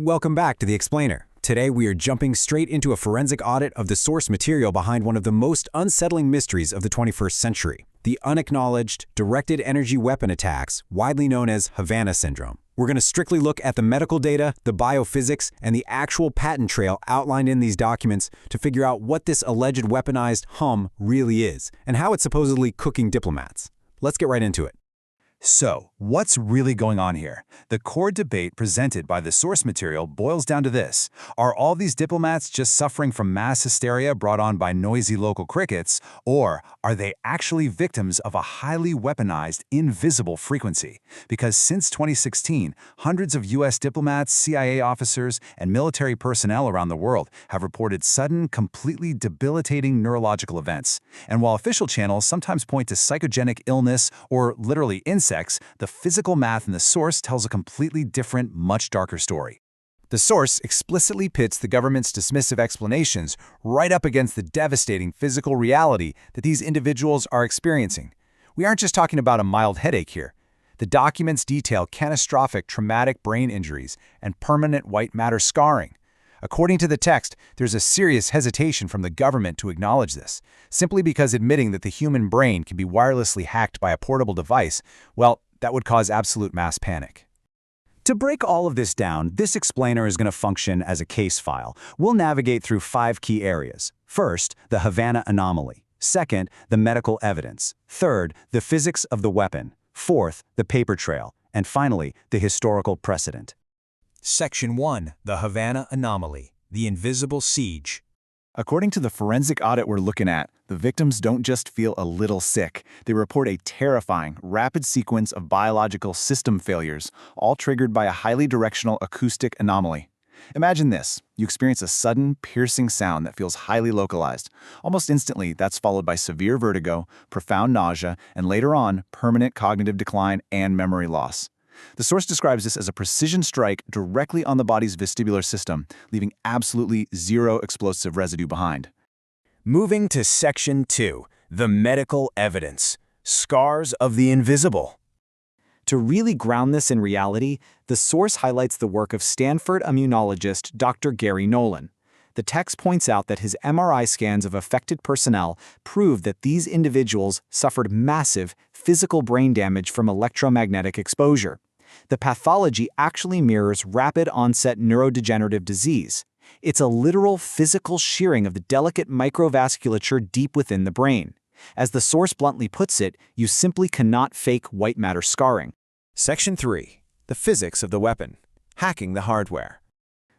Welcome back to The Explainer. Today we are jumping straight into a forensic audit of the source material behind one of the most unsettling mysteries of the 21st century, the unacknowledged, directed energy weapon attacks, widely known as Havana Syndrome. We're going to strictly look at the medical data, the biophysics, and the actual patent trail outlined in these documents to figure out what this alleged weaponized hum really is, and how it's supposedly cooking diplomats. Let's get right into it. So, what's really going on here? The core debate presented by the source material boils down to this. Are all these diplomats just suffering from mass hysteria brought on by noisy local crickets, or are they actually victims of a highly weaponized, invisible frequency? Because since 2016, hundreds of U.S. diplomats, CIA officers, and military personnel around the world have reported sudden, completely debilitating neurological events. And while official channels sometimes point to psychogenic illness or literally insects, the physical math in the source tells a completely different, much darker story. The source explicitly pits the government's dismissive explanations right up against the devastating physical reality that these individuals are experiencing. We aren't just talking about a mild headache here. The documents detail catastrophic traumatic brain injuries and permanent white matter scarring. According to the text, there's a serious hesitation from the government to acknowledge this, simply because admitting that the human brain can be wirelessly hacked by a portable device, well, that would cause absolute mass panic. To break all of this down, this explainer is going to function as a case file. We'll navigate through 5 key areas. First, the Havana Anomaly. Second, the medical evidence. Third, the physics of the weapon. Fourth, the paper trail. And finally, the historical precedent. Section 1. The Havana Anomaly, the invisible siege. According to the forensic audit we're looking at, the victims don't just feel a little sick. They report a terrifying, rapid sequence of biological system failures, all triggered by a highly directional acoustic anomaly. Imagine this. You experience a sudden, piercing sound that feels highly localized. Almost instantly, that's followed by severe vertigo, profound nausea, and later on, permanent cognitive decline and memory loss. The source describes this as a precision strike directly on the body's vestibular system, leaving absolutely zero explosive residue behind. Moving to Section 2, the medical evidence, scars of the invisible. To really ground this in reality, the source highlights the work of Stanford immunologist Dr. Gary Nolan. The text points out that his MRI scans of affected personnel prove that these individuals suffered massive physical brain damage from electromagnetic exposure. The pathology actually mirrors rapid-onset neurodegenerative disease. It's a literal physical shearing of the delicate microvasculature deep within the brain. As the source bluntly puts it, you simply cannot fake white matter scarring. Section 3. The physics of the weapon, hacking the hardware.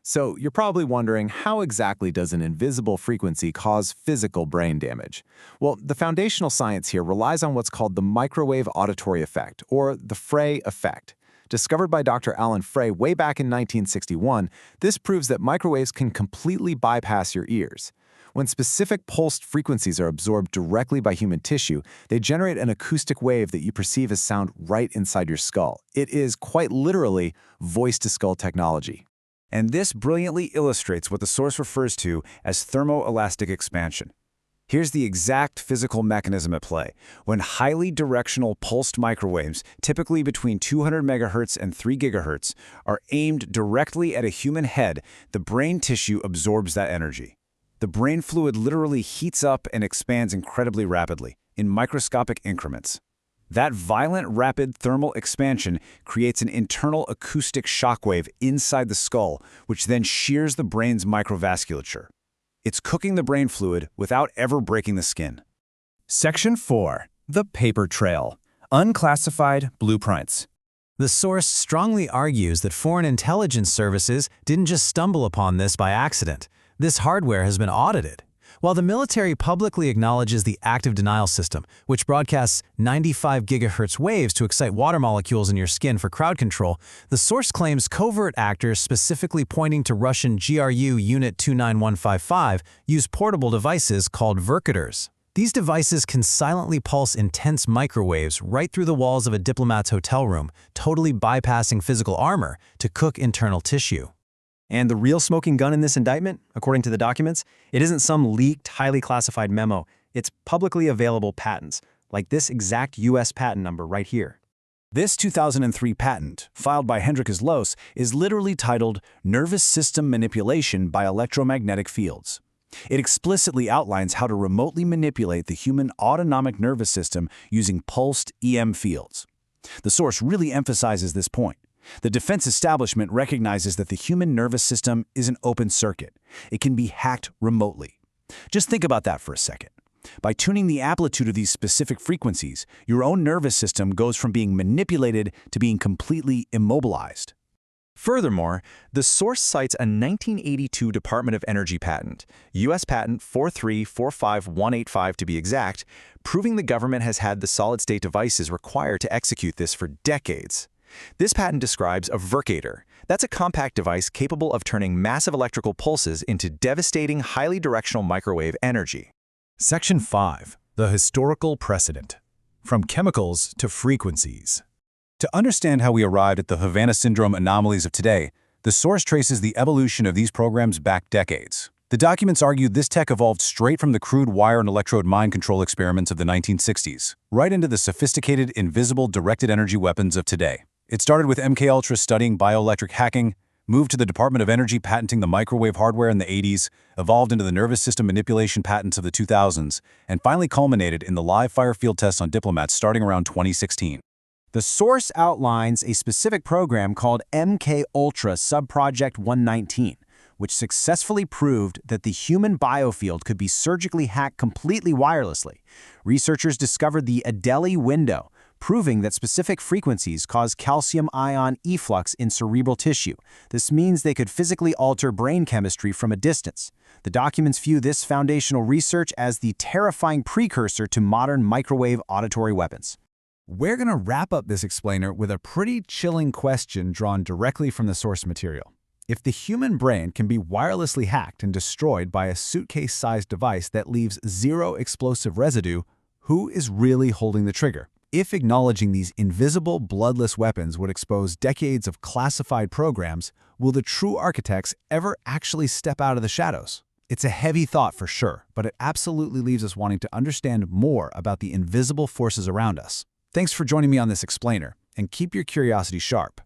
So, you're probably wondering, how exactly does an invisible frequency cause physical brain damage? Well, the foundational science here relies on what's called the Microwave Auditory Effect, or the Frey Effect. Discovered by Dr. Alan Frey way back in 1961, this proves that microwaves can completely bypass your ears. When specific pulsed frequencies are absorbed directly by human tissue, they generate an acoustic wave that you perceive as sound right inside your skull. It is, quite literally, voice-to-skull technology. And this brilliantly illustrates what the source refers to as thermoelastic expansion. Here's the exact physical mechanism at play. When highly directional pulsed microwaves, typically between 200 MHz and 3 GHz, are aimed directly at a human head, the brain tissue absorbs that energy. The brain fluid literally heats up and expands incredibly rapidly, in microscopic increments. That violent, rapid thermal expansion creates an internal acoustic shockwave inside the skull, which then shears the brain's microvasculature. It's cooking the brain fluid without ever breaking the skin. Section 4. The paper trail. Unclassified blueprints. The source strongly argues that foreign intelligence services didn't just stumble upon this by accident. This hardware has been audited. While the military publicly acknowledges the active denial system, which broadcasts 95 GHz waves to excite water molecules in your skin for crowd control, the source claims covert actors specifically pointing to Russian GRU Unit 29155 use portable devices called Vircators. These devices can silently pulse intense microwaves right through the walls of a diplomat's hotel room, totally bypassing physical armor to cook internal tissue. And the real smoking gun in this indictment, according to the documents, it isn't some leaked, highly classified memo. It's publicly available patents, like this exact US patent number right here. This 2003 patent, filed by Hendrikus Loos, is literally titled Nervous System Manipulation by Electromagnetic Fields. It explicitly outlines how to remotely manipulate the human autonomic nervous system using pulsed EM fields. The source really emphasizes this point. The defense establishment recognizes that the human nervous system is an open circuit. It can be hacked remotely. Just think about that for a second. By tuning the amplitude of these specific frequencies, your own nervous system goes from being manipulated to being completely immobilized. Furthermore, the source cites a 1982 Department of Energy patent, U.S. Patent 4345185 to be exact, proving the government has had the solid-state devices required to execute this for decades. This patent describes a Vircator. That's a compact device capable of turning massive electrical pulses into devastating, highly directional microwave energy. Section 5. The Historical Precedent. From Chemicals to Frequencies. To understand how we arrived at the Havana Syndrome anomalies of today, the source traces the evolution of these programs back decades. The documents argue this tech evolved straight from the crude wire and electrode mind control experiments of the 1960s, right into the sophisticated, invisible, directed energy weapons of today. It started with MKUltra studying bioelectric hacking, moved to the Department of Energy patenting the microwave hardware in the 80s, evolved into the nervous system manipulation patents of the 2000s, and finally culminated in the live fire field tests on DIPLOMATS starting around 2016. The source outlines a specific program called MKUltra Subproject 119, which successfully proved that the human biofield could be surgically hacked completely wirelessly. Researchers discovered the Adey window, proving that specific frequencies cause calcium ion efflux in cerebral tissue. This means they could physically alter brain chemistry from a distance. The documents view this foundational research as the terrifying precursor to modern microwave auditory weapons. We're going to wrap up this explainer with a pretty chilling question drawn directly from the source material. If the human brain can be wirelessly hacked and destroyed by a suitcase-sized device that leaves zero explosive residue, who is really holding the trigger? If acknowledging these invisible, bloodless weapons would expose decades of classified programs, will the true architects ever actually step out of the shadows? It's a heavy thought for sure, but it absolutely leaves us wanting to understand more about the invisible forces around us. Thanks for joining me on this explainer, and keep your curiosity sharp.